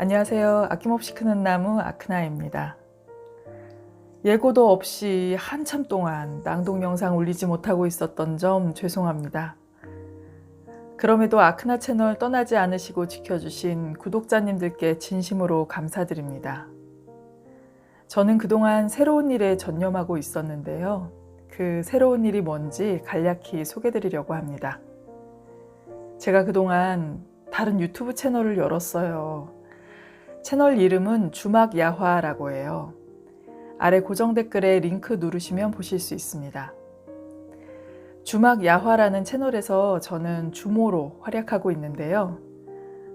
안녕하세요. 아낌없이 크는 나무 아크나입니다. 예고도 없이 한참 동안 낭독 영상 올리지 못하고 있었던 점 죄송합니다. 그럼에도 아크나 채널 떠나지 않으시고 지켜주신 구독자님들께 진심으로 감사드립니다. 저는 그동안 새로운 일에 전념하고 있었는데요. 그 새로운 일이 뭔지 간략히 소개드리려고 합니다. 제가 그동안 다른 유튜브 채널을 열었어요. 채널 이름은 주막야화라고 해요. 아래 고정 댓글에 링크 누르시면 보실 수 있습니다. 주막야화라는 채널에서 저는 주모로 활약하고 있는데요.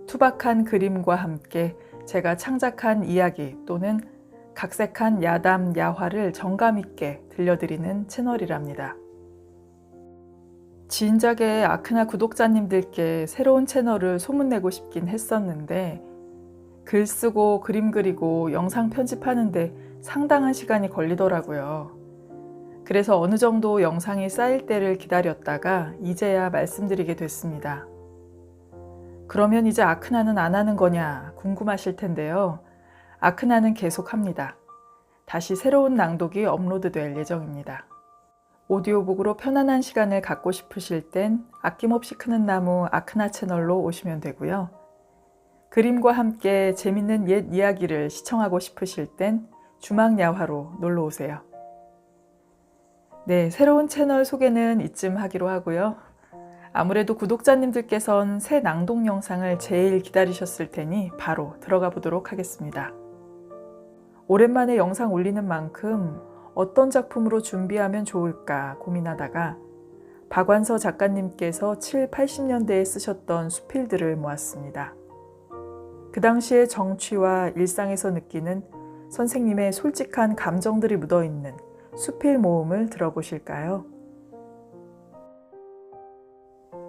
투박한 그림과 함께 제가 창작한 이야기 또는 각색한 야담, 야화를 정감 있게 들려드리는 채널이랍니다. 진작에 아크나 구독자님들께 새로운 채널을 소문내고 싶긴 했었는데 글 쓰고 그림 그리고 영상 편집하는데 상당한 시간이 걸리더라고요. 그래서 어느 정도 영상이 쌓일 때를 기다렸다가 이제야 말씀드리게 됐습니다. 그러면 이제 아크나는 안 하는 거냐 궁금하실 텐데요. 아크나는 계속합니다. 다시 새로운 낭독이 업로드될 예정입니다. 오디오북으로 편안한 시간을 갖고 싶으실 땐 아낌없이 크는 나무 아크나 채널로 오시면 되고요. 그림과 함께 재밌는 옛 이야기를 시청하고 싶으실 땐 주막야화로 놀러 오세요. 네, 새로운 채널 소개는 이쯤 하기로 하고요. 아무래도 구독자님들께선 새 낭독 영상을 제일 기다리셨을 테니 바로 들어가 보도록 하겠습니다. 오랜만에 영상 올리는 만큼 어떤 작품으로 준비하면 좋을까 고민하다가 박완서 작가님께서 7, 80년대에 쓰셨던 수필들을 모았습니다. 그 당시의 정취와 일상에서 느끼는 선생님의 솔직한 감정들이 묻어있는 수필 모음을 들어보실까요?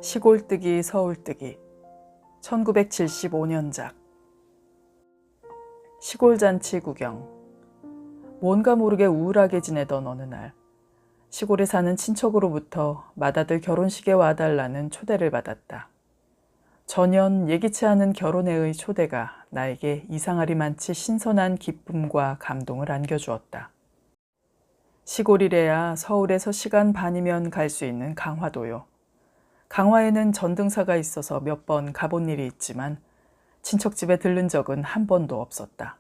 시골뜨기 서울뜨기 1975년작 시골잔치 구경. 뭔가 모르게 우울하게 지내던 어느 날 시골에 사는 친척으로부터 맏아들 결혼식에 와달라는 초대를 받았다. 전혀 예기치 않은 결혼회의 초대가 나에게 이상하리만치 신선한 기쁨과 감동을 안겨주었다. 시골이래야 서울에서 시간 반이면 갈 수 있는 강화도요. 강화에는 전등사가 있어서 몇 번 가본 일이 있지만 친척집에 들른 적은 한 번도 없었다.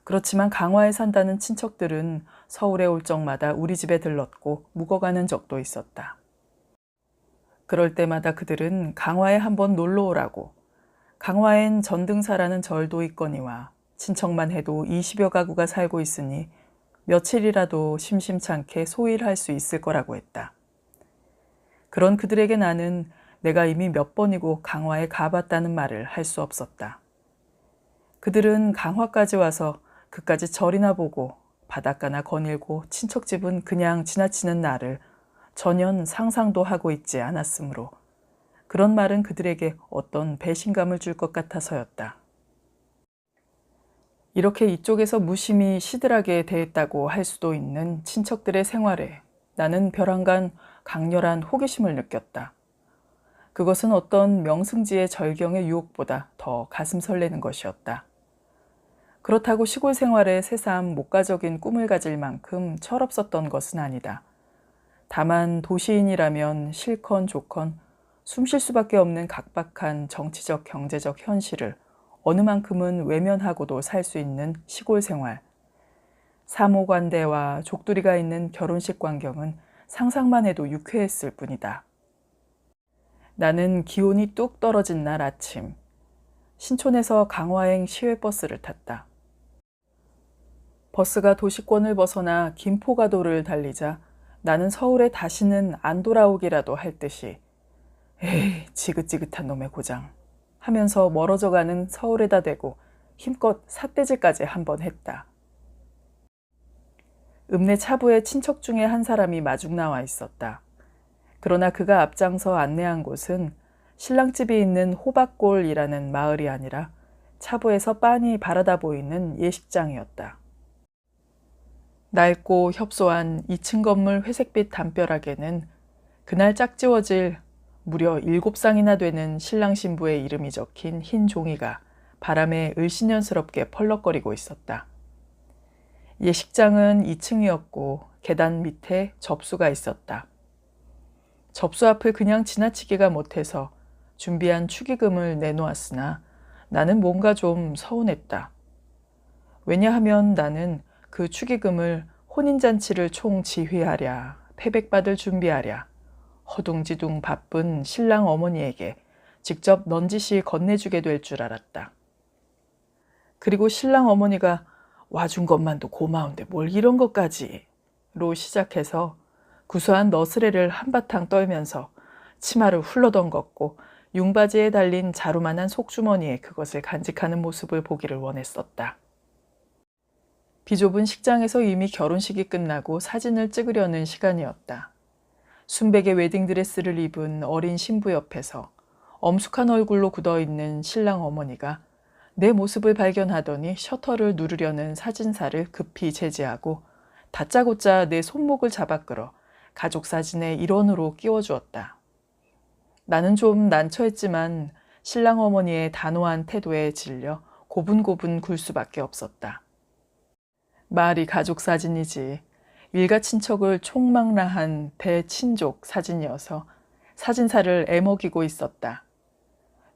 그렇지만 강화에 산다는 친척들은 서울에 올 적마다 우리 집에 들렀고 묵어가는 적도 있었다. 그럴 때마다 그들은 강화에 한번 놀러 오라고, 강화엔 전등사라는 절도 있거니와 친척만 해도 20여 가구가 살고 있으니 며칠이라도 심심찮게 소일할 수 있을 거라고 했다. 그런 그들에게 나는 내가 이미 몇 번이고 강화에 가봤다는 말을 할 수 없었다. 그들은 강화까지 와서 그까지 절이나 보고 바닷가나 거닐고 친척집은 그냥 지나치는 나를 전혀 상상도 하고 있지 않았으므로 그런 말은 그들에게 어떤 배신감을 줄 것 같아서였다. 이렇게 이쪽에서 무심히 시들하게 대했다고 할 수도 있는 친척들의 생활에 나는 벼랑간 강렬한 호기심을 느꼈다. 그것은 어떤 명승지의 절경의 유혹보다 더 가슴 설레는 것이었다. 그렇다고 시골 생활에 새삼 목가적인 꿈을 가질 만큼 철없었던 것은 아니다. 다만 도시인이라면 싫건 좋건 숨 쉴 수밖에 없는 각박한 정치적 경제적 현실을 어느 만큼은 외면하고도 살 수 있는 시골 생활. 사모관대와 족두리가 있는 결혼식 광경은 상상만 해도 유쾌했을 뿐이다. 나는 기온이 뚝 떨어진 날 아침, 신촌에서 강화행 시외버스를 탔다. 버스가 도시권을 벗어나 김포가도를 달리자 나는 서울에 다시는 안 돌아오기라도 할 듯이 에이, 지긋지긋한 놈의 고장 하면서 멀어져가는 서울에다 대고 힘껏 삿대질까지 한번 했다. 읍내 차부에 친척 중에 한 사람이 마중 나와 있었다. 그러나 그가 앞장서 안내한 곳은 신랑집이 있는 호박골이라는 마을이 아니라 차부에서 빤히 바라다 보이는 예식장이었다. 낡고 협소한 2층 건물 회색빛 담벼락에는 그날 짝지워질 무려 7쌍이나 되는 신랑 신부의 이름이 적힌 흰 종이가 바람에 을씨년스럽게 펄럭거리고 있었다. 예식장은 2층이었고 계단 밑에 접수가 있었다. 접수 앞을 그냥 지나치기가 못해서 준비한 축의금을 내놓았으나 나는 뭔가 좀 서운했다. 왜냐하면 나는 그 축의금을 혼인잔치를 총 지휘하랴, 패백받을 준비하랴, 허둥지둥 바쁜 신랑 어머니에게 직접 넌지시 건네주게 될 줄 알았다. 그리고 신랑 어머니가 와준 것만도 고마운데 뭘 이런 것까지 로 시작해서 구수한 너스레를 한바탕 떨면서 치마를 훌러덩걷고 융바지에 달린 자루만한 속주머니에 그것을 간직하는 모습을 보기를 원했었다. 비좁은 식장에서 이미 결혼식이 끝나고 사진을 찍으려는 시간이었다. 순백의 웨딩드레스를 입은 어린 신부 옆에서 엄숙한 얼굴로 굳어있는 신랑 어머니가 내 모습을 발견하더니 셔터를 누르려는 사진사를 급히 제지하고 다짜고짜 내 손목을 잡아 끌어 가족 사진의 일원으로 끼워주었다. 나는 좀 난처했지만 신랑 어머니의 단호한 태도에 질려 고분고분 굴 수밖에 없었다. 말이 가족 사진이지 일가 친척을 총망라한 대친족 사진이어서 사진사를 애먹이고 있었다.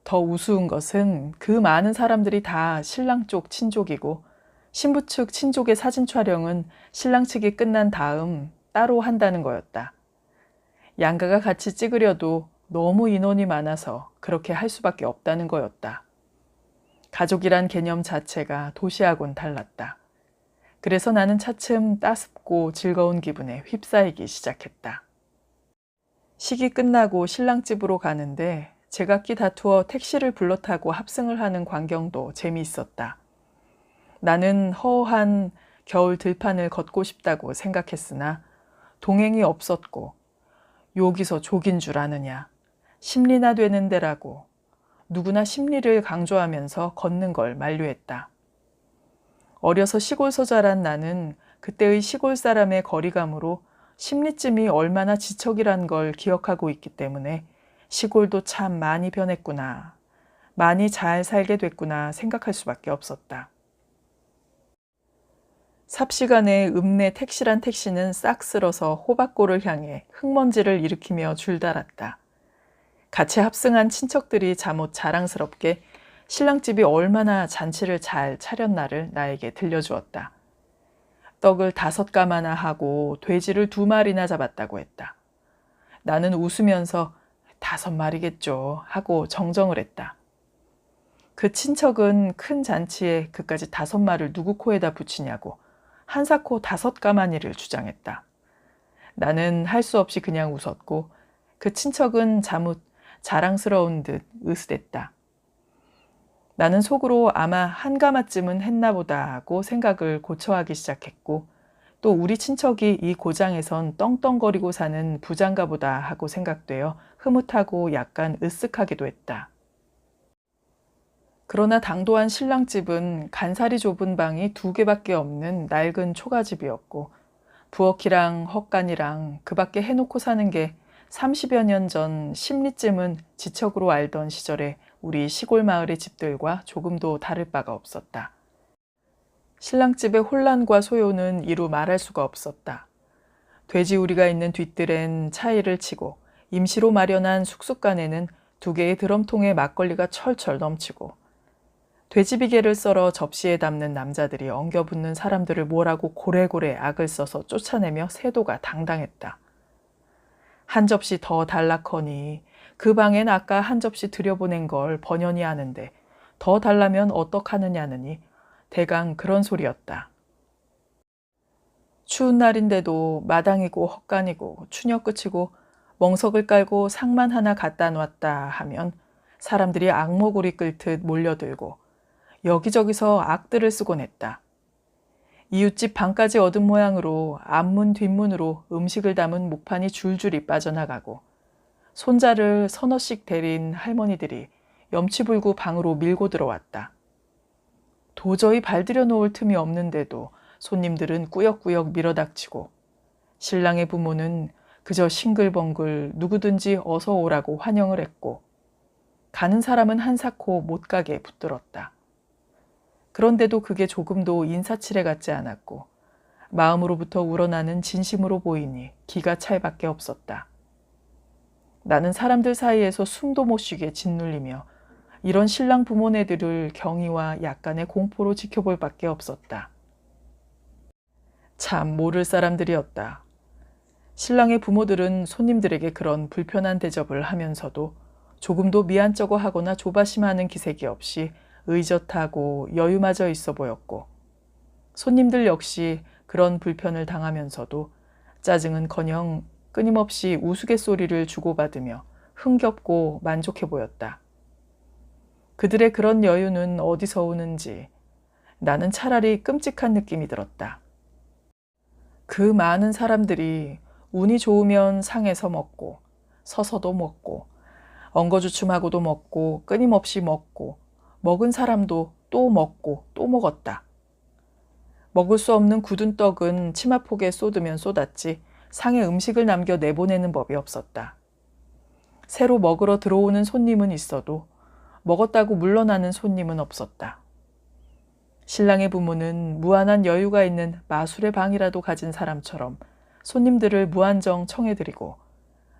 더 우스운 것은 그 많은 사람들이 다 신랑 쪽 친족이고 신부 측 친족의 사진 촬영은 신랑 측이 끝난 다음 따로 한다는 거였다. 양가가 같이 찍으려도 너무 인원이 많아서 그렇게 할 수밖에 없다는 거였다. 가족이란 개념 자체가 도시하고는 달랐다. 그래서 나는 차츰 따숩고 즐거운 기분에 휩싸이기 시작했다. 식이 끝나고 신랑 집으로 가는데 제각기 다투어 택시를 불러 타고 합승을 하는 광경도 재미있었다. 나는 허허한 겨울 들판을 걷고 싶다고 생각했으나 동행이 없었고 여기서 족인 줄 아느냐, 심리나 되는 데라고 누구나 심리를 강조하면서 걷는 걸 만류했다. 어려서 시골서 자란 나는 그때의 시골 사람의 거리감으로 심리쯤이 얼마나 지척이란 걸 기억하고 있기 때문에 시골도 참 많이 변했구나, 많이 잘 살게 됐구나 생각할 수밖에 없었다. 삽시간에 읍내 택시란 택시는 싹 쓸어서 호박골을 향해 흙먼지를 일으키며 줄달았다. 같이 합승한 친척들이 잠옷 자랑스럽게 신랑집이 얼마나 잔치를 잘 차렸나를 나에게 들려주었다. 떡을 5가마나 하고 돼지를 2마리나 잡았다고 했다. 나는 웃으면서 5마리겠죠 하고 정정을 했다. 그 친척은 큰 잔치에 그까지 5마리를 누구 코에다 붙이냐고 한사코 5가마니를 주장했다. 나는 할 수 없이 그냥 웃었고 그 친척은 자뭇 자랑스러운 듯 으스댔다. 나는 속으로 아마 1가마쯤은 했나 보다 하고 생각을 고쳐하기 시작했고 또 우리 친척이 이 고장에선 떵떵거리고 사는 부장가 보다 하고 생각되어 흐뭇하고 약간 으쓱하기도 했다. 그러나 당도한 신랑집은 간살이 좁은 방이 2개밖에 없는 낡은 초가집이었고 부엌이랑 헛간이랑 그 밖에 해놓고 사는 게 30여 년 전 심리쯤은 지척으로 알던 시절에 우리 시골 마을의 집들과 조금도 다를 바가 없었다. 신랑집의 혼란과 소요는 이루 말할 수가 없었다. 돼지우리가 있는 뒷뜰엔 차이를 치고 임시로 마련한 숙숙간에는 2개의 드럼통에 막걸리가 철철 넘치고 돼지비계를 썰어 접시에 담는 남자들이 엉겨붙는 사람들을 뭐라고 고래고래 악을 써서 쫓아내며 세도가 당당했다. 한 접시 더 달라커니 그 방엔 아까 한 접시 들여보낸 걸 번연히 아는데 더 달라면 어떡하느냐느니 대강 그런 소리였다. 추운 날인데도 마당이고 헛간이고 추녀 끝이고 멍석을 깔고 상만 하나 갖다 놨다 하면 사람들이 악모고리 끓듯 몰려들고 여기저기서 악들을 쓰곤 했다. 이웃집 방까지 얻은 모양으로 앞문 뒷문으로 음식을 담은 목판이 줄줄이 빠져나가고 손자를 서너씩 데린 할머니들이 염치불구 방으로 밀고 들어왔다. 도저히 발들여 놓을 틈이 없는데도 손님들은 꾸역꾸역 밀어닥치고 신랑의 부모는 그저 싱글벙글 누구든지 어서 오라고 환영을 했고 가는 사람은 한사코 못 가게 붙들었다. 그런데도 그게 조금도 인사치레 같지 않았고 마음으로부터 우러나는 진심으로 보이니 기가 찰 밖에 없었다. 나는 사람들 사이에서 숨도 못 쉬게 짓눌리며 이런 신랑 부모네들을 경의와 약간의 공포로 지켜볼 밖에 없었다. 참 모를 사람들이었다. 신랑의 부모들은 손님들에게 그런 불편한 대접을 하면서도 조금도 미안쩍어 하거나 조바심하는 기색이 없이 의젓하고 여유마저 있어 보였고, 손님들 역시 그런 불편을 당하면서도 짜증은커녕 끊임없이 우스갯소리를 주고받으며 흥겹고 만족해 보였다. 그들의 그런 여유는 어디서 오는지 나는 차라리 끔찍한 느낌이 들었다. 그 많은 사람들이 운이 좋으면 상에서 먹고 서서도 먹고 엉거주춤하고도 먹고 끊임없이 먹고 먹은 사람도 또 먹고 또 먹었다. 먹을 수 없는 굳은 떡은 치마폭에 쏟으면 쏟았지 상에 음식을 남겨 내보내는 법이 없었다. 새로 먹으러 들어오는 손님은 있어도 먹었다고 물러나는 손님은 없었다. 신랑의 부모는 무한한 여유가 있는 마술의 방이라도 가진 사람처럼 손님들을 무한정 청해드리고,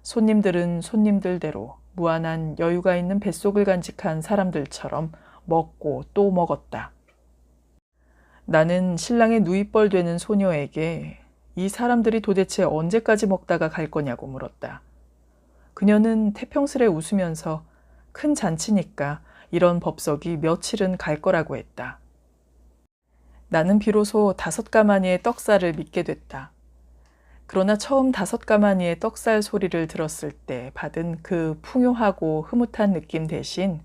손님들은 손님들대로 무한한 여유가 있는 뱃속을 간직한 사람들처럼 먹고 또 먹었다. 나는 신랑의 누이뻘 되는 소녀에게 이 사람들이 도대체 언제까지 먹다가 갈 거냐고 물었다. 그녀는 태평스레 웃으면서 큰 잔치니까 이런 법석이 며칠은 갈 거라고 했다. 나는 비로소 5가마니의 떡살을 믿게 됐다. 그러나 처음 5가마니의 떡살 소리를 들었을 때 받은 그 풍요하고 흐뭇한 느낌 대신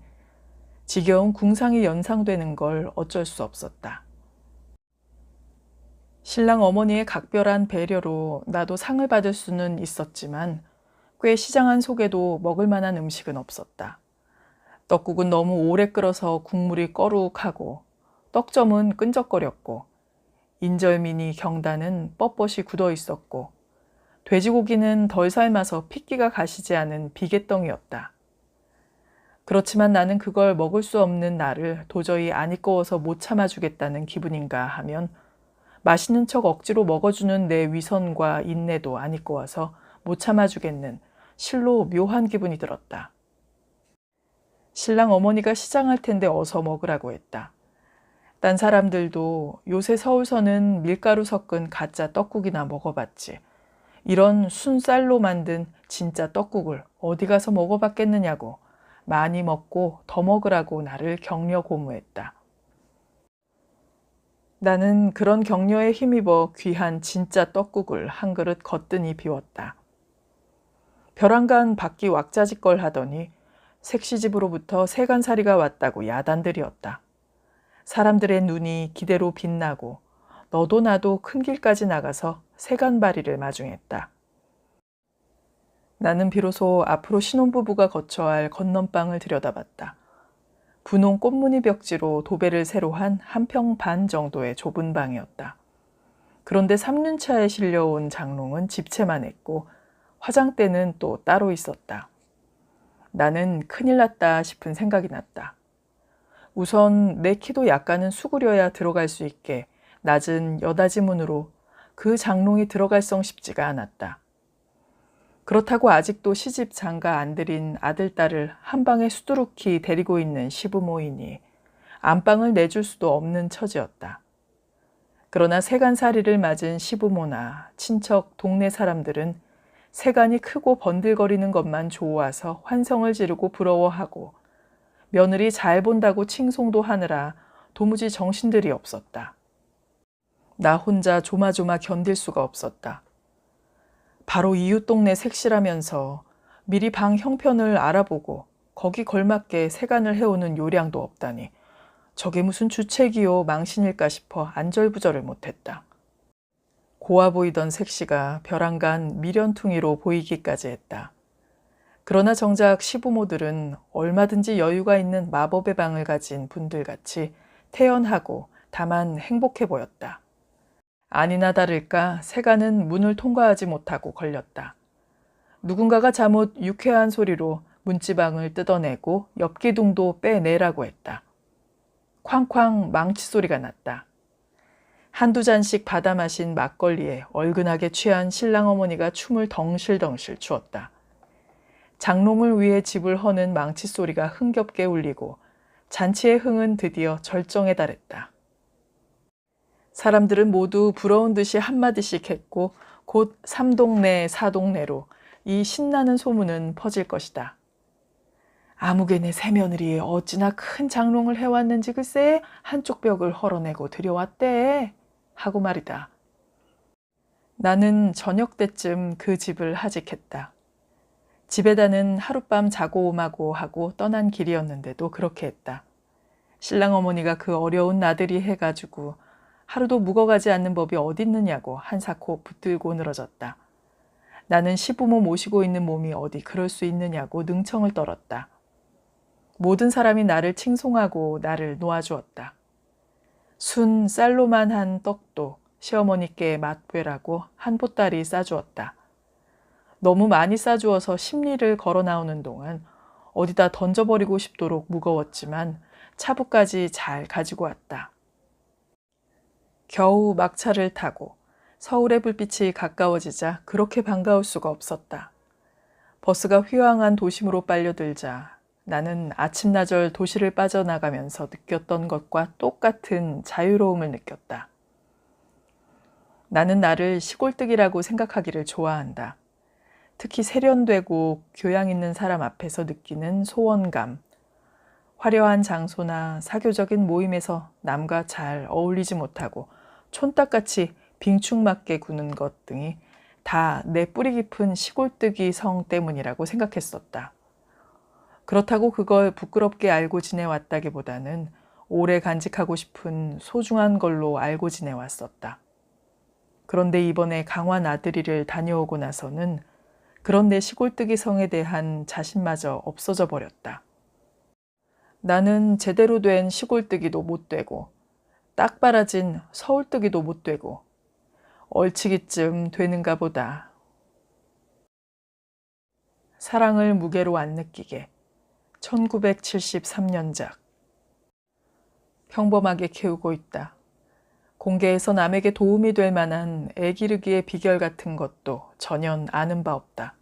지겨운 궁상이 연상되는 걸 어쩔 수 없었다. 신랑 어머니의 각별한 배려로 나도 상을 받을 수는 있었지만 꽤 시장한 속에도 먹을 만한 음식은 없었다. 떡국은 너무 오래 끓어서 국물이 꺼룩하고 떡점은 끈적거렸고 인절미니 경단은 뻣뻣이 굳어 있었고 돼지고기는 덜 삶아서 핏기가 가시지 않은 비계떡이었다. 그렇지만 나는 그걸 먹을 수 없는 나를 도저히 안 이꺼워서 못 참아주겠다는 기분인가 하면 맛있는 척 억지로 먹어주는 내 위선과 인내도 안 이꺼워서 못 참아주겠는 실로 묘한 기분이 들었다. 신랑 어머니가 시장할 텐데 어서 먹으라고 했다. 딴 사람들도 요새 서울서는 밀가루 섞은 가짜 떡국이나 먹어봤지. 이런 순쌀로 만든 진짜 떡국을 어디 가서 먹어봤겠느냐고 많이 먹고 더 먹으라고 나를 격려 고무했다. 나는 그런 격려에 힘입어 귀한 진짜 떡국을 한 그릇 거뜬히 비웠다. 벼랑간 밖이 왁자지껄 하더니 색시집으로부터 세간살이가 왔다고 야단들이었다. 사람들의 눈이 기대로 빛나고 너도 나도 큰 길까지 나가서 세간발이를 마중했다. 나는 비로소 앞으로 신혼부부가 거쳐야 할 건넌방을 들여다봤다. 분홍 꽃무늬 벽지로 도배를 새로 한 1평 반 정도의 좁은 방이었다. 그런데 3륜차에 실려온 장롱은 집채만 했고 화장대는 또 따로 있었다. 나는 큰일 났다 싶은 생각이 났다. 우선 내 키도 약간은 수그려야 들어갈 수 있게 낮은 여닫이 문으로 그 장롱이 들어갈 성 싶지가 않았다. 그렇다고 아직도 시집 장가 안 들인 아들, 딸을 한 방에 수두룩히 데리고 있는 시부모이니 안방을 내줄 수도 없는 처지였다. 그러나 세간살이를 맞은 시부모나 친척, 동네 사람들은 세간이 크고 번들거리는 것만 좋아서 환성을 지르고 부러워하고 며느리 잘 본다고 칭송도 하느라 도무지 정신들이 없었다. 나 혼자 조마조마 견딜 수가 없었다. 바로 이웃 동네 색시라면서 미리 방 형편을 알아보고 거기 걸맞게 세간을 해오는 요량도 없다니 저게 무슨 주책이요 망신일까 싶어 안절부절을 못했다. 고와 보이던 색시가 벼랑간 미련퉁이로 보이기까지 했다. 그러나 정작 시부모들은 얼마든지 여유가 있는 마법의 방을 가진 분들같이 태연하고 다만 행복해 보였다. 아니나 다를까 세간은 문을 통과하지 못하고 걸렸다. 누군가가 잘못 유쾌한 소리로 문지방을 뜯어내고 옆기둥도 빼내라고 했다. 쾅쾅 망치 소리가 났다. 한두 잔씩 받아 마신 막걸리에 얼근하게 취한 신랑 어머니가 춤을 덩실덩실 추었다. 장롱을 위해 집을 허는 망치 소리가 흥겹게 울리고 잔치의 흥은 드디어 절정에 달했다. 사람들은 모두 부러운 듯이 한마디씩 했고 곧 3동네 4동네로 이 신나는 소문은 퍼질 것이다. 아무개네 새며느리 어찌나 큰 장롱을 해왔는지 글쎄 한쪽 벽을 헐어내고 들여왔대 하고 말이다. 나는 저녁 때쯤 그 집을 하직했다. 집에다는 하룻밤 자고 오마고 하고 떠난 길이었는데도 그렇게 했다. 신랑 어머니가 그 어려운 나들이 해가지고 하루도 묵어가지 않는 법이 어딨느냐고 한사코 붙들고 늘어졌다. 나는 시부모 모시고 있는 몸이 어디 그럴 수 있느냐고 능청을 떨었다. 모든 사람이 나를 칭송하고 나를 놓아주었다. 순 쌀로만 한 떡도 시어머니께 맛뵈라고 한 보따리 싸주었다. 너무 많이 싸주어서 심리를 걸어 나오는 동안 어디다 던져버리고 싶도록 무거웠지만 차부까지 잘 가지고 왔다. 겨우 막차를 타고 서울의 불빛이 가까워지자 그렇게 반가울 수가 없었다. 버스가 휘황한 도심으로 빨려들자 나는 아침나절 도시를 빠져나가면서 느꼈던 것과 똑같은 자유로움을 느꼈다. 나는 나를 시골뜨기라고 생각하기를 좋아한다. 특히 세련되고 교양 있는 사람 앞에서 느끼는 소원감, 화려한 장소나 사교적인 모임에서 남과 잘 어울리지 못하고 촌딱같이 빙충맞게 구는 것 등이 다 내 뿌리 깊은 시골뜨기 성 때문이라고 생각했었다. 그렇다고 그걸 부끄럽게 알고 지내왔다기보다는 오래 간직하고 싶은 소중한 걸로 알고 지내왔었다. 그런데 이번에 강화 나들이를 다녀오고 나서는 그런 내 시골뜨기 성에 대한 자신마저 없어져 버렸다. 나는 제대로 된 시골뜨기도 못 되고 딱 바라진 서울뜨기도 못 되고 얼치기쯤 되는가 보다. 사랑을 무게로 안 느끼게 1973년작. 평범하게 키우고 있다. 공개해서 남에게 도움이 될 만한 애 기르기의 비결 같은 것도 전혀 아는 바 없다.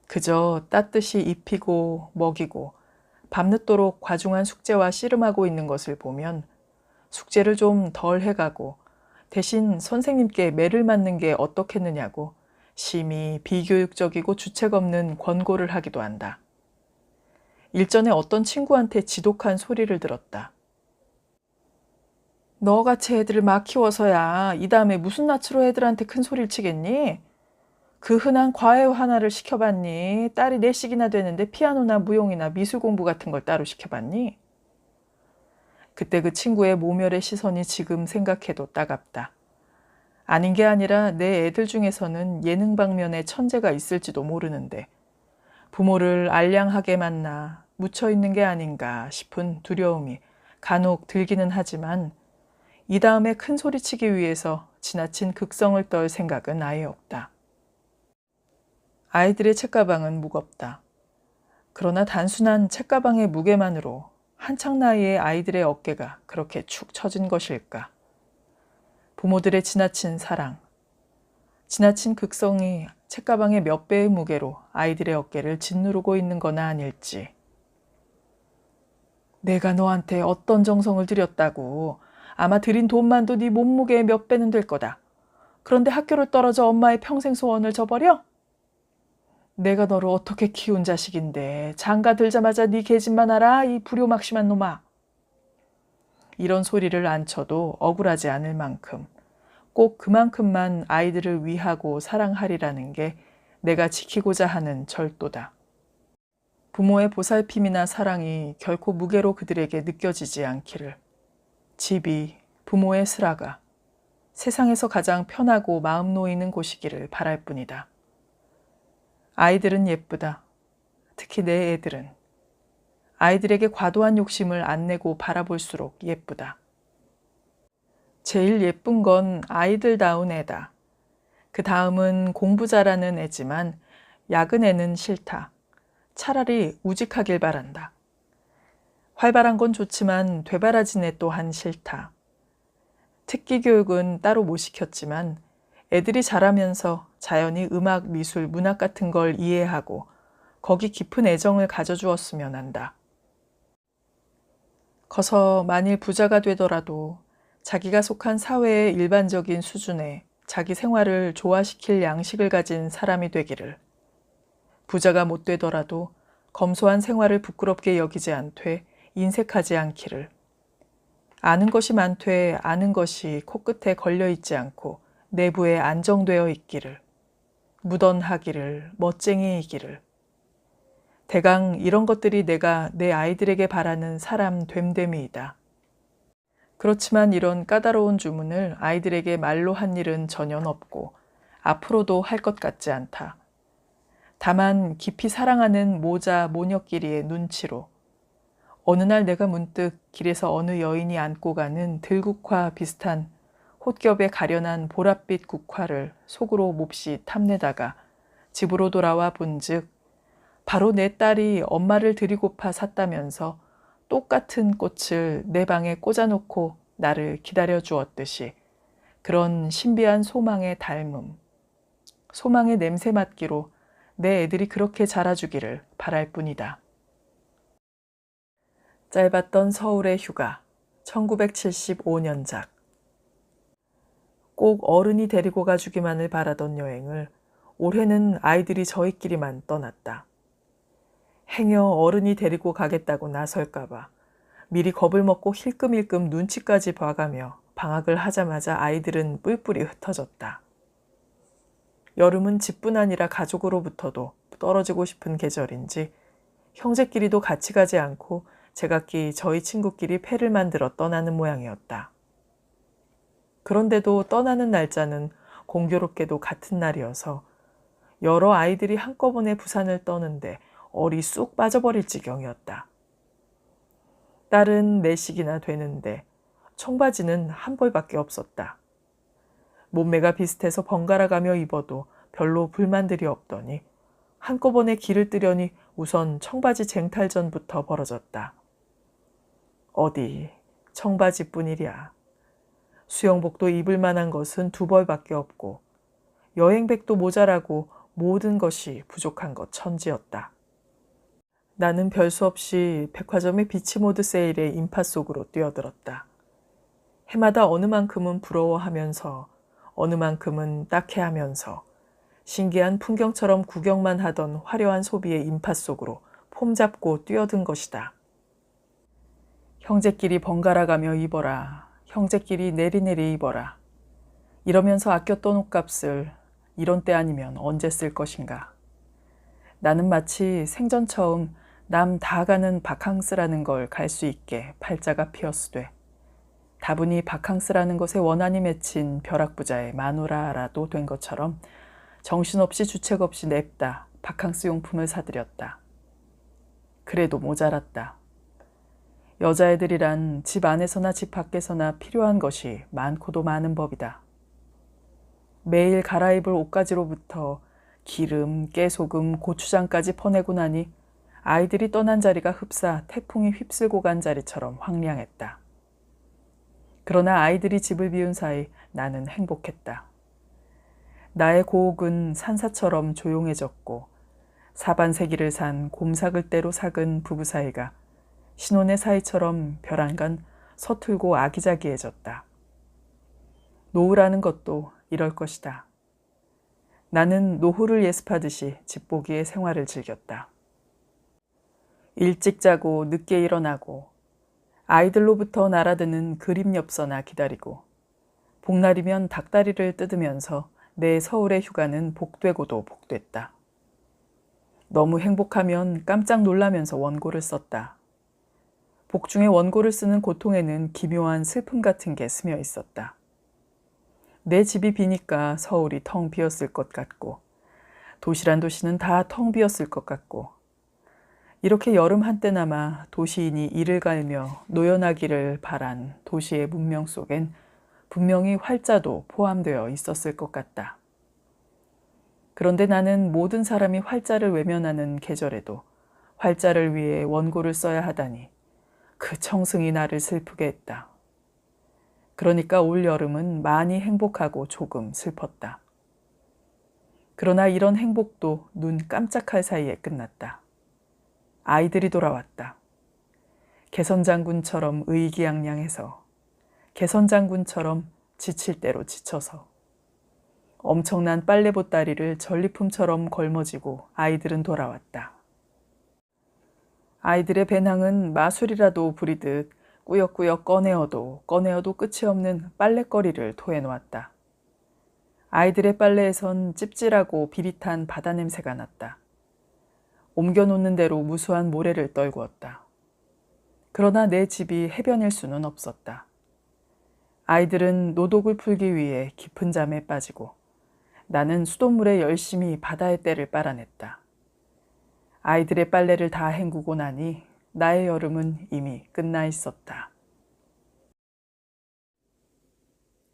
그저 따뜻이 입히고 먹이고 밤늦도록 과중한 숙제와 씨름하고 있는 것을 보면 숙제를 좀 덜 해가고 대신 선생님께 매를 맞는 게 어떻겠느냐고 심히 비교육적이고 주책 없는 권고를 하기도 한다. 일전에 어떤 친구한테 지독한 소리를 들었다. 너같이 애들을 막 키워서야 이 다음에 무슨 낯으로 애들한테 큰 소리를 치겠니? 그 흔한 과외 하나를 시켜봤니? 딸이 4씩이나 되는데 피아노나 무용이나 미술 공부 같은 걸 따로 시켜봤니? 그때 그 친구의 모멸의 시선이 지금 생각해도 따갑다. 아닌 게 아니라 내 애들 중에서는 예능 방면에 천재가 있을지도 모르는데 부모를 알량하게 만나 묻혀있는 게 아닌가 싶은 두려움이 간혹 들기는 하지만 이 다음에 큰 소리치기 위해서 지나친 극성을 떨 생각은 아예 없다. 아이들의 책가방은 무겁다. 그러나 단순한 책가방의 무게만으로 한창 나이의 아이들의 어깨가 그렇게 축 처진 것일까? 부모들의 지나친 사랑, 지나친 극성이 책가방의 몇 배의 무게로 아이들의 어깨를 짓누르고 있는 거나 아닐지. 내가 너한테 어떤 정성을 들였다고. 아마 들인 돈만도 네 몸무게의 몇 배는 될 거다. 그런데 학교를 떨어져 엄마의 평생 소원을 저버려? 내가 너를 어떻게 키운 자식인데 장가 들자마자 네 계집만 알아, 이 불효막심한 놈아. 이런 소리를 안 쳐도 억울하지 않을 만큼 꼭 그만큼만 아이들을 위하고 사랑하리라는 게 내가 지키고자 하는 절도다. 부모의 보살핌이나 사랑이 결코 무게로 그들에게 느껴지지 않기를. 집이 부모의 슬아가 세상에서 가장 편하고 마음 놓이는 곳이기를 바랄 뿐이다. 아이들은 예쁘다. 특히 내 애들은. 아이들에게 과도한 욕심을 안 내고 바라볼수록 예쁘다. 제일 예쁜 건 아이들다운 애다. 그 다음은 공부 잘하는 애지만 야근 애는 싫다. 차라리 우직하길 바란다. 활발한 건 좋지만 되바라진 애 또한 싫다. 특기 교육은 따로 못 시켰지만 애들이 자라면서 자연히 음악, 미술, 문학 같은 걸 이해하고 거기 깊은 애정을 가져주었으면 한다. 커서 만일 부자가 되더라도 자기가 속한 사회의 일반적인 수준에 자기 생활을 조화시킬 양식을 가진 사람이 되기를. 부자가 못 되더라도 검소한 생활을 부끄럽게 여기지 않되 인색하지 않기를. 아는 것이 많되 아는 것이 코끝에 걸려있지 않고 내부에 안정되어 있기를. 무던하기를, 멋쟁이이기를. 대강 이런 것들이 내가 내 아이들에게 바라는 사람 됨됨이이다. 그렇지만 이런 까다로운 주문을 아이들에게 말로 한 일은 전혀 없고 앞으로도 할 것 같지 않다. 다만 깊이 사랑하는 모자 모녀끼리의 눈치로 어느 날 내가 문득 길에서 어느 여인이 안고 가는 들국화 비슷한 홑겹에 가련한 보랏빛 국화를 속으로 몹시 탐내다가 집으로 돌아와 본즉 바로 내 딸이 엄마를 드리고파 샀다면서 똑같은 꽃을 내 방에 꽂아놓고 나를 기다려 주었듯이 그런 신비한 소망의 닮음, 소망의 냄새 맡기로 내 애들이 그렇게 자라주기를 바랄 뿐이다. 짧았던 서울의 휴가, 1975년작. 꼭 어른이 데리고 가주기만을 바라던 여행을 올해는 아이들이 저희끼리만 떠났다. 행여 어른이 데리고 가겠다고 나설까봐 미리 겁을 먹고 힐끔힐끔 눈치까지 봐가며 방학을 하자마자 아이들은 뿔뿔이 흩어졌다. 여름은 집뿐 아니라 가족으로부터도 떨어지고 싶은 계절인지 형제끼리도 같이 가지 않고 제각기 저희 친구끼리 패를 만들어 떠나는 모양이었다. 그런데도 떠나는 날짜는 공교롭게도 같은 날이어서 여러 아이들이 한꺼번에 부산을 떠는데 얼이 쑥 빠져버릴 지경이었다. 딸은 내식이나 되는데 청바지는 한 벌밖에 없었다. 몸매가 비슷해서 번갈아 가며 입어도 별로 불만들이 없더니 한꺼번에 길을 뜨려니 우선 청바지 쟁탈전부터 벌어졌다. 어디 청바지뿐이랴. 수영복도 입을 만한 것은 두 벌밖에 없고 여행백도 모자라고 모든 것이 부족한 것 천지였다. 나는 별수 없이 백화점의 비치모드 세일의 인파 속으로 뛰어들었다. 해마다 어느 만큼은 부러워하면서 어느 만큼은 딱해하면서 신기한 풍경처럼 구경만 하던 화려한 소비의 인파 속으로 폼잡고 뛰어든 것이다. 형제끼리 번갈아가며 입어라. 형제끼리 내리내리 입어라. 이러면서 아꼈던 옷값을 이런 때 아니면 언제 쓸 것인가. 나는 마치 생전 처음 남 다 가는 바캉스라는 걸 갈 수 있게 팔자가 피었으되 다분히 바캉스라는 것에 원한이 맺힌 벼락부자의 마누라라도 된 것처럼 정신없이 주책 없이 냅다 바캉스 용품을 사들였다. 그래도 모자랐다. 여자애들이란 집 안에서나 집 밖에서나 필요한 것이 많고도 많은 법이다. 매일 갈아입을 옷가지로부터 기름, 깨소금, 고추장까지 퍼내고 나니 아이들이 떠난 자리가 흡사 태풍이 휩쓸고 간 자리처럼 황량했다. 그러나 아이들이 집을 비운 사이 나는 행복했다. 나의 고옥은 산사처럼 조용해졌고 사반세기를 산 곰삭을대로 삭은 부부 사이가 신혼의 사이처럼 벼랑간 서툴고 아기자기해졌다. 노후라는 것도 이럴 것이다. 나는 노후를 예습하듯이 집보기의 생활을 즐겼다. 일찍 자고 늦게 일어나고 아이들로부터 날아드는 그림 엽서나 기다리고 복날이면 닭다리를 뜯으면서 내 서울의 휴가는 복되고도 복됐다. 너무 행복하면 깜짝 놀라면서 원고를 썼다. 복 중에 원고를 쓰는 고통에는 기묘한 슬픔 같은 게 스며 있었다. 내 집이 비니까 서울이 텅 비었을 것 같고 도시란 도시는 다 텅 비었을 것 같고 이렇게 여름 한때나마 도시인이 이를 갈며 노연하기를 바란 도시의 문명 속엔 분명히 활자도 포함되어 있었을 것 같다. 그런데 나는 모든 사람이 활자를 외면하는 계절에도 활자를 위해 원고를 써야 하다니 그 청승이 나를 슬프게 했다. 그러니까 올 여름은 많이 행복하고 조금 슬펐다. 그러나 이런 행복도 눈 깜짝할 사이에 끝났다. 아이들이 돌아왔다. 개선장군처럼 의기양양해서, 개선장군처럼 지칠 대로 지쳐서, 엄청난 빨래 보따리를 전리품처럼 걸머쥐고 아이들은 돌아왔다. 아이들의 배낭은 마술이라도 부리듯 꾸역꾸역 꺼내어도 끝이 없는 빨랫거리를 토해놓았다. 아이들의 빨래에선 찝찝하고 비릿한 바다 냄새가 났다. 옮겨놓는 대로 무수한 모래를 떨구었다. 그러나 내 집이 해변일 수는 없었다. 아이들은 노독을 풀기 위해 깊은 잠에 빠지고 나는 수돗물에 열심히 바다의 때를 빨아냈다. 아이들의 빨래를 다 헹구고 나니 나의 여름은 이미 끝나 있었다.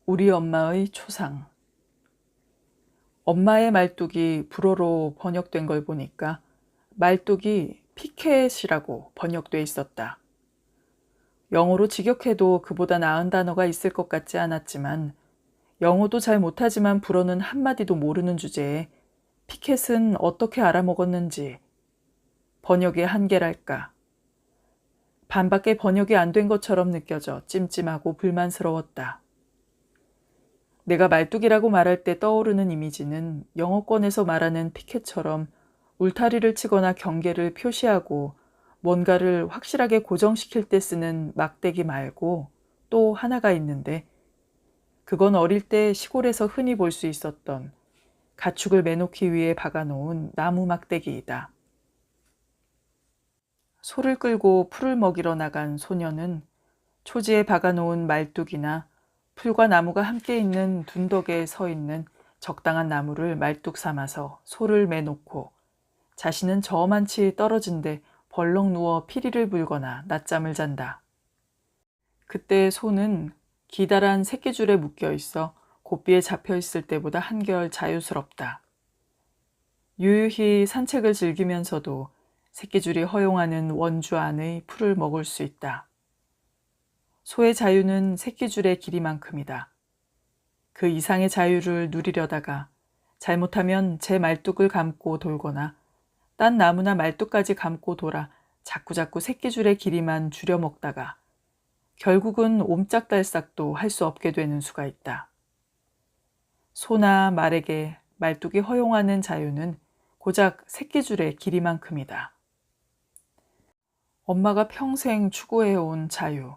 우리 엄마의 초상. 엄마의 말뚝이 불어로 번역된 걸 보니까 말뚝이 피켓이라고 번역돼 있었다. 영어로 직역해도 그보다 나은 단어가 있을 것 같지 않았지만 영어도 잘 못하지만 불어는 한마디도 모르는 주제에 피켓은 어떻게 알아먹었는지 번역의 한계랄까. 반밖에 번역이 안 된 것처럼 느껴져 찜찜하고 불만스러웠다. 내가 말뚝이라고 말할 때 떠오르는 이미지는 영어권에서 말하는 피켓처럼 울타리를 치거나 경계를 표시하고 뭔가를 확실하게 고정시킬 때 쓰는 막대기 말고 또 하나가 있는데 그건 어릴 때 시골에서 흔히 볼 수 있었던 가축을 매놓기 위해 박아놓은 나무 막대기이다. 소를 끌고 풀을 먹이러 나간 소녀는 초지에 박아놓은 말뚝이나 풀과 나무가 함께 있는 둔덕에 서 있는 적당한 나무를 말뚝 삼아서 소를 매놓고 자신은 저만치 떨어진 데 벌렁 누워 피리를 불거나 낮잠을 잔다. 그때 소는 기다란 새끼줄에 묶여 있어 고삐에 잡혀 있을 때보다 한결 자유스럽다. 유유히 산책을 즐기면서도 새끼줄이 허용하는 원주 안의 풀을 먹을 수 있다. 소의 자유는 새끼줄의 길이만큼이다. 그 이상의 자유를 누리려다가 잘못하면 제 말뚝을 감고 돌거나 딴 나무나 말뚝까지 감고 돌아 자꾸자꾸 새끼줄의 길이만 줄여 먹다가 결국은 옴짝달싹도 할 수 없게 되는 수가 있다. 소나 말에게 말뚝이 허용하는 자유는 고작 새끼줄의 길이만큼이다. 엄마가 평생 추구해온 자유.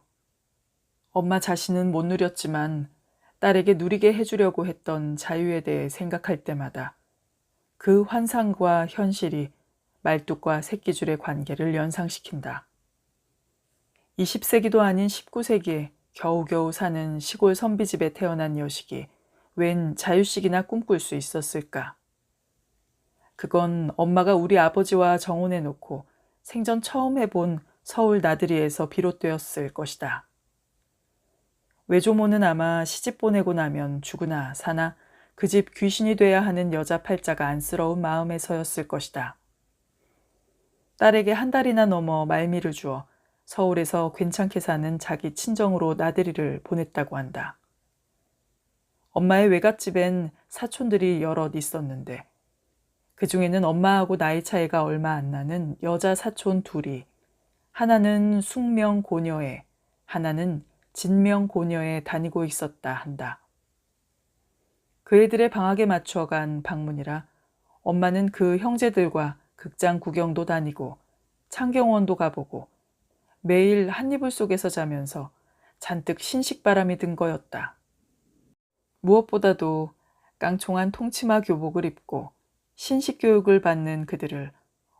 엄마 자신은 못 누렸지만 딸에게 누리게 해주려고 했던 자유에 대해 생각할 때마다 그 환상과 현실이 말뚝과 새끼줄의 관계를 연상시킨다. 20세기도 아닌 19세기에 겨우겨우 사는 시골 선비집에 태어난 여식이 웬 자유식이나 꿈꿀 수 있었을까? 그건 엄마가 우리 아버지와 정혼해놓고 생전 처음 해본 서울 나들이에서 비롯되었을 것이다. 외조모는 아마 시집 보내고 나면 죽으나 사나 그 집 귀신이 돼야 하는 여자 팔자가 안쓰러운 마음에서였을 것이다. 딸에게 한 달이나 넘어 말미를 주어 서울에서 괜찮게 사는 자기 친정으로 나들이를 보냈다고 한다. 엄마의 외갓집엔 사촌들이 여럿 있었는데 그 중에는 엄마하고 나이 차이가 얼마 안 나는 여자 사촌 둘이 하나는 숙명고녀에 하나는 진명고녀에 다니고 있었다 한다. 그 애들의 방학에 맞춰 간 방문이라 엄마는 그 형제들과 극장 구경도 다니고 창경원도 가보고 매일 한이불 속에서 자면서 잔뜩 신식바람이 든 거였다. 무엇보다도 깡총한 통치마 교복을 입고 신식교육을 받는 그들을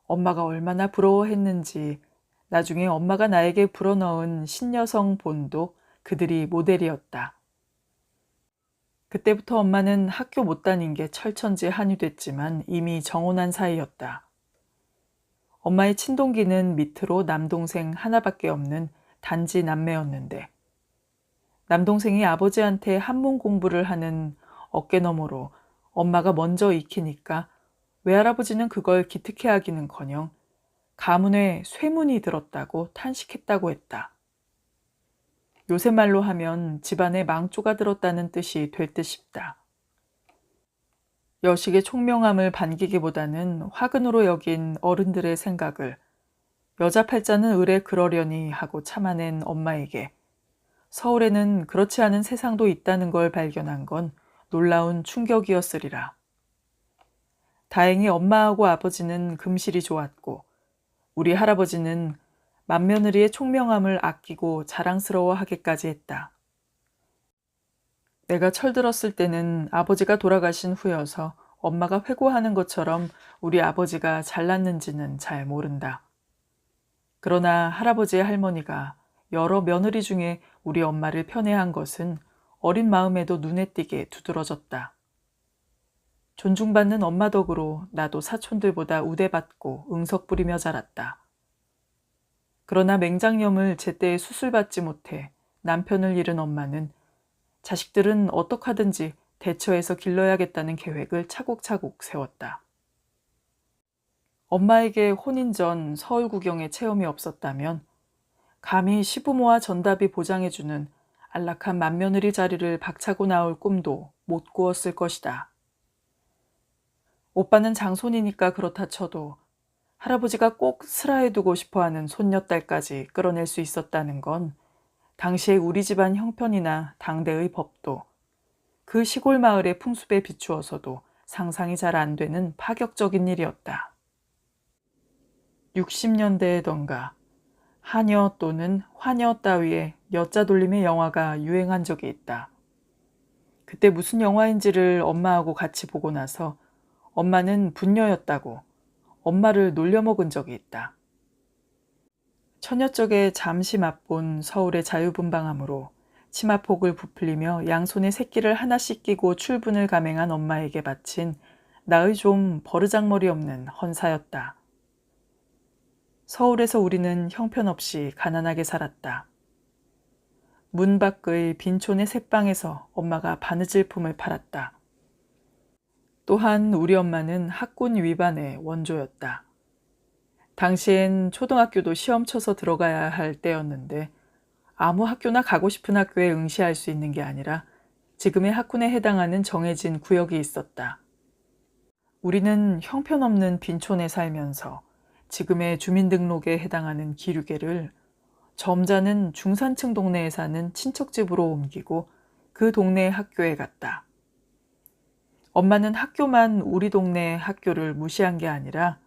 엄마가 얼마나 부러워했는지 나중에 엄마가 나에게 불어넣은 신여성 본도 그들이 모델이었다. 그때부터 엄마는 학교 못 다닌 게 철천지 한이 됐지만 이미 정혼한 사이였다. 엄마의 친동기는 밑으로 남동생 하나밖에 없는 단지 남매였는데 남동생이 아버지한테 한문 공부를 하는 어깨너머로 엄마가 먼저 익히니까 외할아버지는 그걸 기특해하기는커녕 가문에 쇠문이 들었다고 탄식했다고 했다. 요새 말로 하면 집안에 망조가 들었다는 뜻이 될 듯 싶다. 여식의 총명함을 반기기보다는 화근으로 여긴 어른들의 생각을 여자 팔자는 의뢰 그러려니 하고 참아낸 엄마에게 서울에는 그렇지 않은 세상도 있다는 걸 발견한 건 놀라운 충격이었으리라. 다행히 엄마하고 아버지는 금실이 좋았고 우리 할아버지는 맏며느리의 총명함을 아끼고 자랑스러워하기까지 했다. 내가 철들었을 때는 아버지가 돌아가신 후여서 엄마가 회고하는 것처럼 우리 아버지가 잘났는지는 잘 모른다. 그러나 할아버지의 할머니가 여러 며느리 중에 우리 엄마를 편애한 것은 어린 마음에도 눈에 띄게 두드러졌다. 존중받는 엄마 덕으로 나도 사촌들보다 우대받고 응석 부리며 자랐다. 그러나 맹장염을 제때에 수술받지 못해 남편을 잃은 엄마는 자식들은 어떡하든지 대처해서 길러야겠다는 계획을 차곡차곡 세웠다. 엄마에게 혼인 전 서울 구경에 체험이 없었다면 감히 시부모와 전답이 보장해주는 안락한 맏며느리 자리를 박차고 나올 꿈도 못 꾸었을 것이다. 오빠는 장손이니까 그렇다 쳐도 할아버지가 꼭 슬하해두고 싶어하는 손녀딸까지 끌어낼 수 있었다는 건 당시의 우리 집안 형편이나 당대의 법도 그 시골 마을의 풍습에 비추어서도 상상이 잘 안 되는 파격적인 일이었다. 60년대에던가 하녀 또는 화녀 따위의 여자 돌림의 영화가 유행한 적이 있다. 그때 무슨 영화인지를 엄마하고 같이 보고 나서 엄마는 분녀였다고 엄마를 놀려먹은 적이 있다. 처녀적에 잠시 맛본 서울의 자유분방함으로 치마폭을 부풀리며 양손에 새끼를 하나씩 끼고 출분을 감행한 엄마에게 바친 나의 좀 버르장머리 없는 헌사였다. 서울에서 우리는 형편없이 가난하게 살았다. 문 밖의 빈촌의 새방에서 엄마가 바느질품을 팔았다. 또한 우리 엄마는 학군 위반의 원조였다. 당시엔 초등학교도 시험 쳐서 들어가야 할 때였는데 아무 학교나 가고 싶은 학교에 응시할 수 있는 게 아니라 지금의 학군에 해당하는 정해진 구역이 있었다. 우리는 형편없는 빈촌에 살면서 지금의 주민등록에 해당하는 기류계를 점잖은 중산층 동네에 사는 친척집으로 옮기고 그 동네의 학교에 갔다. 엄마는 학교만 우리 동네 학교를 무시한 게 아니라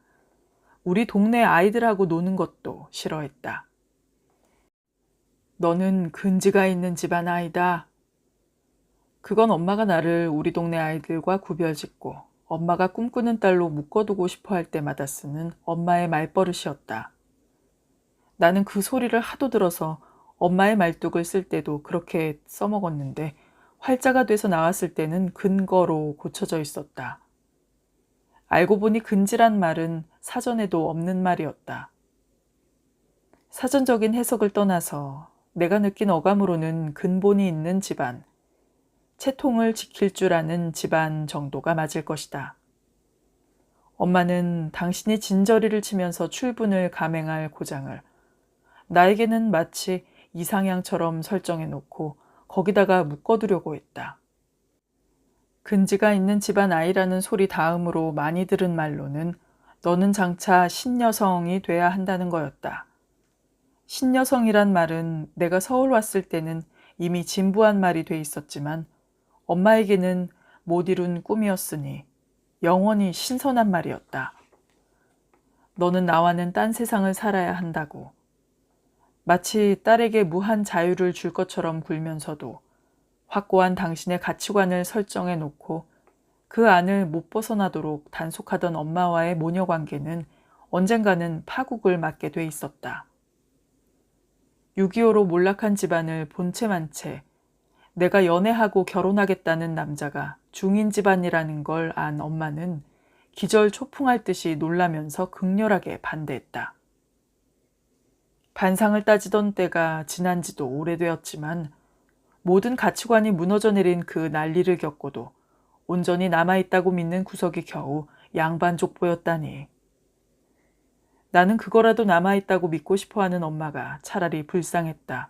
우리 동네 아이들하고 노는 것도 싫어했다. 너는 근지가 있는 집안 아이다. 그건 엄마가 나를 우리 동네 아이들과 구별짓고 엄마가 꿈꾸는 딸로 묶어두고 싶어 할 때마다 쓰는 엄마의 말버릇이었다. 나는 그 소리를 하도 들어서 엄마의 말뚝을 쓸 때도 그렇게 써먹었는데 활자가 돼서 나왔을 때는 근거로 고쳐져 있었다. 알고 보니 근지란 말은 사전에도 없는 말이었다. 사전적인 해석을 떠나서 내가 느낀 어감으로는 근본이 있는 집안, 채통을 지킬 줄 아는 집안 정도가 맞을 것이다. 엄마는 당신이 진저리를 치면서 출분을 감행할 고장을 나에게는 마치 이상향처럼 설정해놓고 거기다가 묶어두려고 했다. 근지가 있는 집안 아이라는 소리 다음으로 많이 들은 말로는 너는 장차 신여성이 돼야 한다는 거였다. 신여성이란 말은 내가 서울 왔을 때는 이미 진부한 말이 돼 있었지만 엄마에게는 못 이룬 꿈이었으니 영원히 신선한 말이었다. 너는 나와는 딴 세상을 살아야 한다고. 마치 딸에게 무한 자유를 줄 것처럼 굴면서도 확고한 당신의 가치관을 설정해 놓고 그 안을 못 벗어나도록 단속하던 엄마와의 모녀 관계는 언젠가는 파국을 맞게 돼 있었다. 6.25로 몰락한 집안을 본체만 채 내가 연애하고 결혼하겠다는 남자가 중인 집안이라는 걸 안 엄마는 기절 초풍할 듯이 놀라면서 극렬하게 반대했다. 반상을 따지던 때가 지난 지도 오래되었지만 모든 가치관이 무너져 내린 그 난리를 겪고도 온전히 남아있다고 믿는 구석이 겨우 양반족 보였다니. 나는 그거라도 남아있다고 믿고 싶어하는 엄마가 차라리 불쌍했다.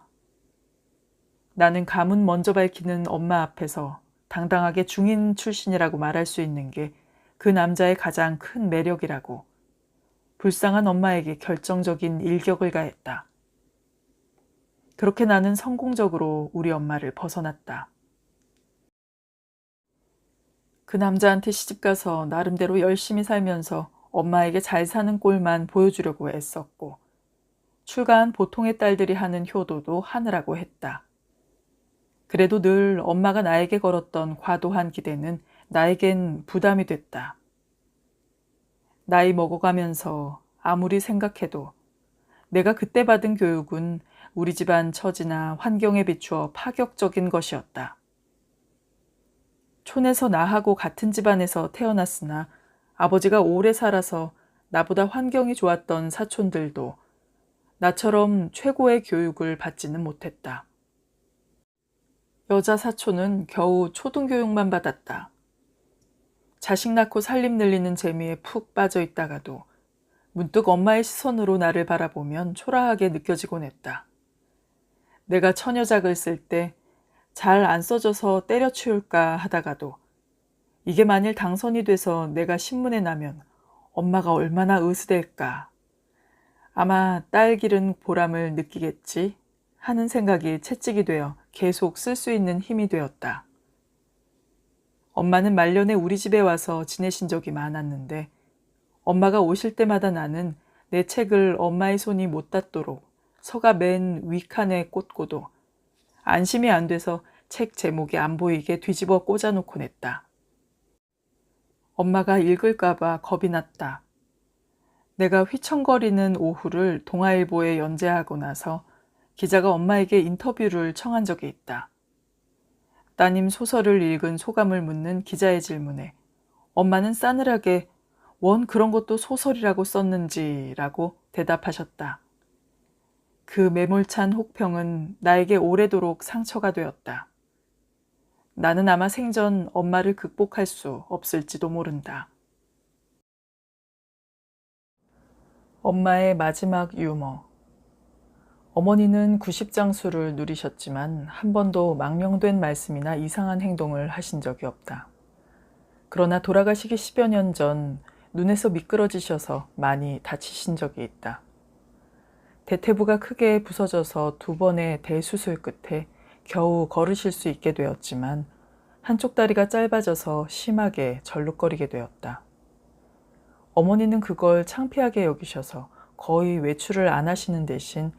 나는 가문 먼저 밝히는 엄마 앞에서 당당하게 중인 출신이라고 말할 수 있는 게 그 남자의 가장 큰 매력이라고 불쌍한 엄마에게 결정적인 일격을 가했다. 그렇게 나는 성공적으로 우리 엄마를 벗어났다. 그 남자한테 시집가서 나름대로 열심히 살면서 엄마에게 잘 사는 꼴만 보여주려고 애썼고 출가한 보통의 딸들이 하는 효도도 하느라고 했다. 그래도 늘 엄마가 나에게 걸었던 과도한 기대는 나에겐 부담이 됐다. 나이 먹어가면서 아무리 생각해도 내가 그때 받은 교육은 우리 집안 처지나 환경에 비추어 파격적인 것이었다. 촌에서 나하고 같은 집안에서 태어났으나 아버지가 오래 살아서 나보다 환경이 좋았던 사촌들도 나처럼 최고의 교육을 받지는 못했다. 여자 사촌은 겨우 초등교육만 받았다. 자식 낳고 살림 늘리는 재미에 푹 빠져 있다가도 문득 엄마의 시선으로 나를 바라보면 초라하게 느껴지곤 했다. 내가 처녀작을 쓸 때 잘 안 써져서 때려치울까 하다가도 이게 만일 당선이 돼서 내가 신문에 나면 엄마가 얼마나 으스댈까. 아마 딸 기른 보람을 느끼겠지 하는 생각이 채찍이 되어 계속 쓸 수 있는 힘이 되었다. 엄마는 말년에 우리 집에 와서 지내신 적이 많았는데 엄마가 오실 때마다 나는 내 책을 엄마의 손이 못 닿도록 서가 맨 윗칸에 꽂고도 안심이 안 돼서 책 제목이 안 보이게 뒤집어 꽂아놓곤 했다. 엄마가 읽을까봐 겁이 났다. 내가 휘청거리는 오후를 동아일보에 연재하고 나서 기자가 엄마에게 인터뷰를 청한 적이 있다. 따님 소설을 읽은 소감을 묻는 기자의 질문에 엄마는 싸늘하게 원 그런 것도 소설이라고 썼는지라고 대답하셨다. 그 매몰찬 혹평은 나에게 오래도록 상처가 되었다. 나는 아마 생전 엄마를 극복할 수 없을지도 모른다. 엄마의 마지막 유머. 어머니는 90장수를 누리셨지만 한 번도 망령된 말씀이나 이상한 행동을 하신 적이 없다. 그러나 돌아가시기 10여 년 전 눈에서 미끄러지셔서 많이 다치신 적이 있다. 대퇴부가 크게 부서져서 2번의 대수술 끝에 겨우 걸으실 수 있게 되었지만 한쪽 다리가 짧아져서 심하게 절룩거리게 되었다. 어머니는 그걸 창피하게 여기셔서 거의 외출을 안 하시는 대신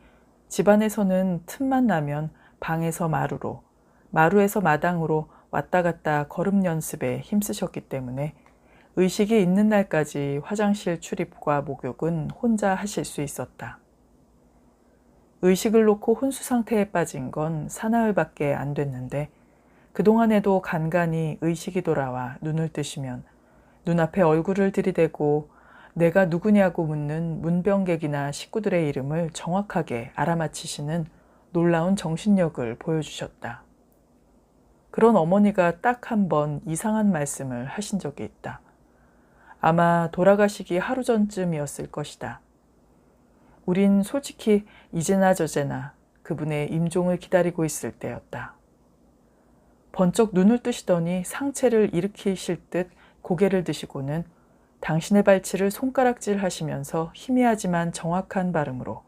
집안에서는 틈만 나면 방에서 마루로, 마루에서 마당으로 왔다 갔다 걸음 연습에 힘쓰셨기 때문에 의식이 있는 날까지 화장실 출입과 목욕은 혼자 하실 수 있었다. 의식을 놓고 혼수 상태에 빠진 건 사나흘밖에 안 됐는데 그동안에도 간간히 의식이 돌아와 눈을 뜨시면 눈앞에 얼굴을 들이대고 내가 누구냐고 묻는 문병객이나 식구들의 이름을 정확하게 알아맞히시는 놀라운 정신력을 보여주셨다. 그런 어머니가 딱 한 번 이상한 말씀을 하신 적이 있다. 아마 돌아가시기 하루 전쯤이었을 것이다. 우린 솔직히 이제나 저제나 그분의 임종을 기다리고 있을 때였다. 번쩍 눈을 뜨시더니 상체를 일으키실 듯 고개를 드시고는 당신의 발치를 손가락질 하시면서 희미하지만 정확한 발음으로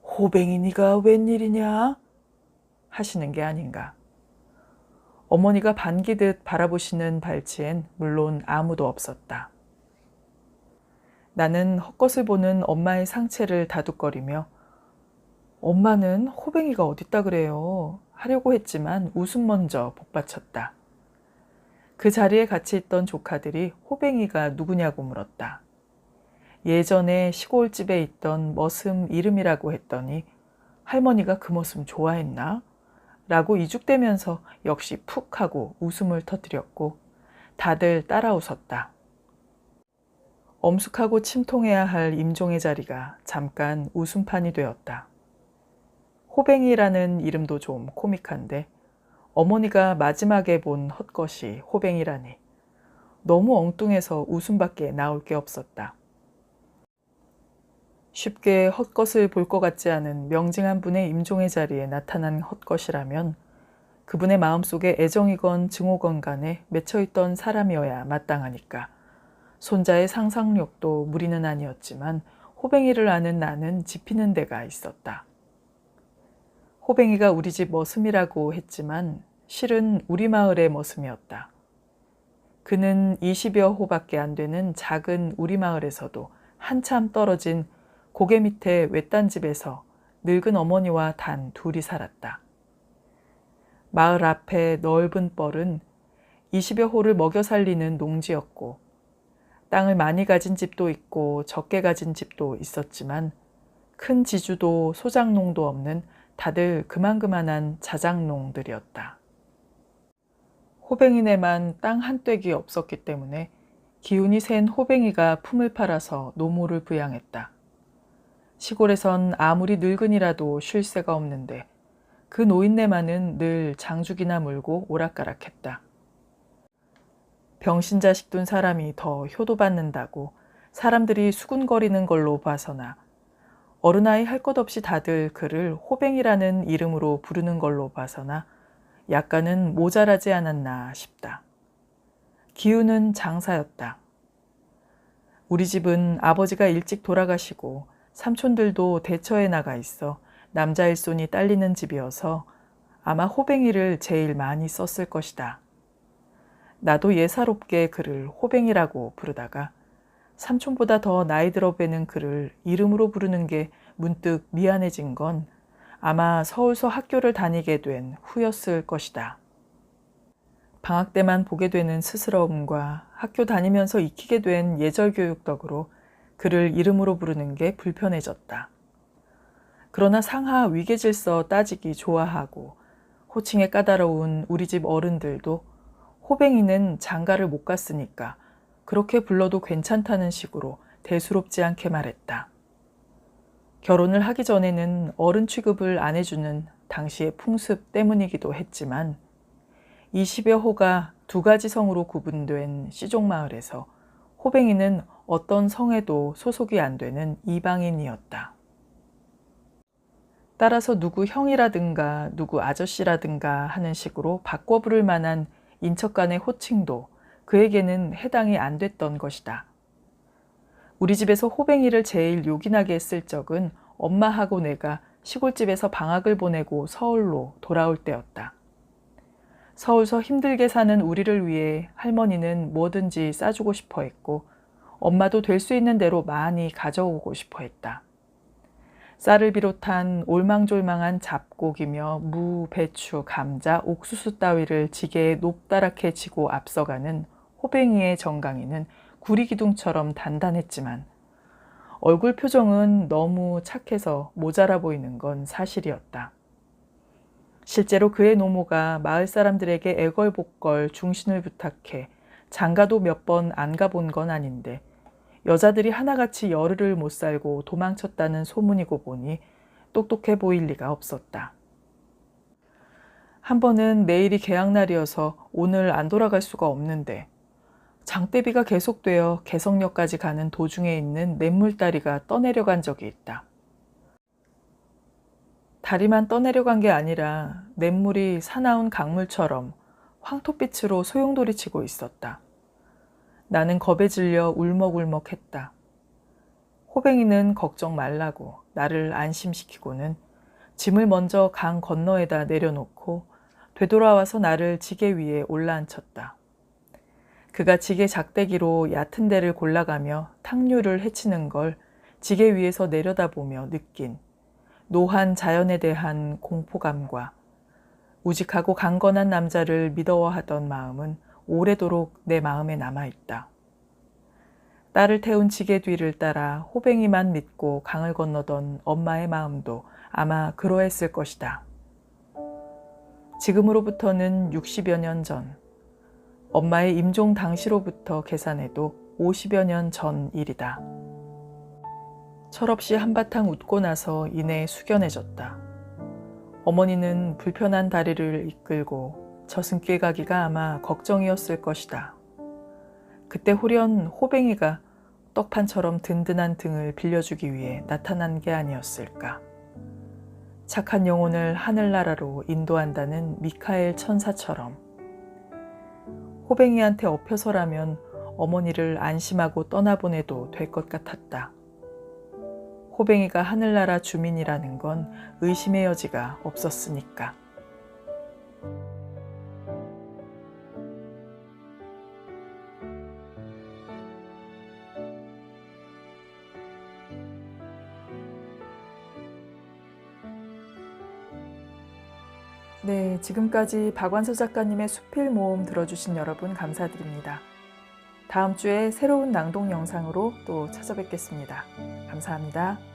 호뱅이 니가 웬일이냐? 하시는 게 아닌가. 어머니가 반기듯 바라보시는 발치엔 물론 아무도 없었다. 나는 헛것을 보는 엄마의 상체를 다독거리며 엄마는 호뱅이가 어딨다 그래요 하려고 했지만 웃음 먼저 복받쳤다. 그 자리에 같이 있던 조카들이 호뱅이가 누구냐고 물었다. 예전에 시골집에 있던 머슴 이름이라고 했더니 할머니가 그 머슴 좋아했나? 라고 이죽대면서 역시 푹 하고 웃음을 터뜨렸고 다들 따라 웃었다. 엄숙하고 침통해야 할 임종의 자리가 잠깐 웃음판이 되었다. 호뱅이라는 이름도 좀 코믹한데 어머니가 마지막에 본 헛것이 호뱅이라니 너무 엉뚱해서 웃음밖에 나올 게 없었다. 쉽게 헛것을 볼 것 같지 않은 명징한 분의 임종의 자리에 나타난 헛것이라면 그분의 마음속에 애정이건 증오건 간에 맺혀있던 사람이어야 마땅하니까 손자의 상상력도 무리는 아니었지만 호뱅이를 아는 나는 짚히는 데가 있었다. 호뱅이가 우리 집 머슴이라고 했지만 실은 우리 마을의 머슴이었다. 그는 20여 호밖에 안 되는 작은 우리 마을에서도 한참 떨어진 고개 밑에 외딴 집에서 늙은 어머니와 단 둘이 살았다. 마을 앞에 넓은 뻘은 20여 호를 먹여 살리는 농지였고 땅을 많이 가진 집도 있고 적게 가진 집도 있었지만 큰 지주도 소작농도 없는 다들 그만그만한 자작농들이었다. 호뱅이네만 땅 한 떼기 없었기 때문에 기운이 센 호뱅이가 품을 팔아서 노모를 부양했다. 시골에선 아무리 늙은이라도 쉴 새가 없는데 그 노인네만은 늘 장죽이나 물고 오락가락했다. 병신 자식 둔 사람이 더 효도받는다고 사람들이 수군거리는 걸로 봐서나 어른아이 할 것 없이 다들 그를 호뱅이라는 이름으로 부르는 걸로 봐서나 약간은 모자라지 않았나 싶다. 기운은 장사였다. 우리 집은 아버지가 일찍 돌아가시고 삼촌들도 대처에 나가 있어 남자 일손이 딸리는 집이어서 아마 호뱅이를 제일 많이 썼을 것이다. 나도 예사롭게 그를 호뱅이라고 부르다가 삼촌보다 더 나이 들어 뵈는 그를 이름으로 부르는 게 문득 미안해진 건 아마 서울서 학교를 다니게 된 후였을 것이다. 방학 때만 보게 되는 스스러움과 학교 다니면서 익히게 된 예절교육 덕으로 그를 이름으로 부르는 게 불편해졌다. 그러나 상하 위계질서 따지기 좋아하고 호칭에 까다로운 우리 집 어른들도 호뱅이는 장가를 못 갔으니까 그렇게 불러도 괜찮다는 식으로 대수롭지 않게 말했다. 결혼을 하기 전에는 어른 취급을 안 해주는 당시의 풍습 때문이기도 했지만 20여 호가 두 가지 성으로 구분된 시종마을에서 호뱅이는 어떤 성에도 소속이 안 되는 이방인이었다. 따라서 누구 형이라든가 누구 아저씨라든가 하는 식으로 바꿔 부를 만한 인척 간의 호칭도 그에게는 해당이 안 됐던 것이다. 우리 집에서 호뱅이를 제일 요긴하게 했을 적은 엄마하고 내가 시골집에서 방학을 보내고 서울로 돌아올 때였다. 서울서 힘들게 사는 우리를 위해 할머니는 뭐든지 싸주고 싶어 했고 엄마도 될 수 있는 대로 많이 가져오고 싶어 했다. 쌀을 비롯한 올망졸망한 잡곡이며 무, 배추, 감자, 옥수수 따위를 지게에 높다랗게 지고 앞서가는 호뱅이의 정강이는 구리기둥처럼 단단했지만 얼굴 표정은 너무 착해서 모자라 보이는 건 사실이었다. 실제로 그의 노모가 마을 사람들에게 애걸복걸 중신을 부탁해 장가도 몇 번 안 가본 건 아닌데 여자들이 하나같이 열흘을 못 살고 도망쳤다는 소문이고 보니 똑똑해 보일 리가 없었다. 한 번은 내일이 개학날이어서 오늘 안 돌아갈 수가 없는데 장대비가 계속되어 개성역까지 가는 도중에 있는 냇물다리가 떠내려간 적이 있다. 다리만 떠내려간 게 아니라 냇물이 사나운 강물처럼 황토빛으로 소용돌이치고 있었다. 나는 겁에 질려 울먹울먹했다. 호뱅이는 걱정 말라고 나를 안심시키고는 짐을 먼저 강 건너에다 내려놓고 되돌아와서 나를 지게 위에 올라앉혔다. 그가 지게 작대기로 얕은 데를 골라가며 탕류를 헤치는 걸 지게 위에서 내려다보며 느낀 노한 자연에 대한 공포감과 우직하고 강건한 남자를 믿어하던 마음은 오래도록 내 마음에 남아있다. 딸을 태운 지게 뒤를 따라 호뱅이만 믿고 강을 건너던 엄마의 마음도 아마 그러했을 것이다. 지금으로부터는 60여 년 전, 엄마의 임종 당시로부터 계산해도 50여 년 전 일이다. 철없이 한바탕 웃고 나서 이내 숙연해졌다. 어머니는 불편한 다리를 이끌고 저승길 가기가 아마 걱정이었을 것이다. 그때 홀연 호뱅이가 떡판처럼 든든한 등을 빌려주기 위해 나타난 게 아니었을까. 착한 영혼을 하늘나라로 인도한다는 미카엘 천사처럼 호뱅이한테 엎혀서라면 어머니를 안심하고 떠나보내도 될 것 같았다. 호뱅이가 하늘나라 주민이라는 건 의심의 여지가 없었으니까. 네, 지금까지 박완서 작가님의 수필 모음 들어주신 여러분 감사드립니다. 다음 주에 새로운 낭독 영상으로 또 찾아뵙겠습니다. 감사합니다.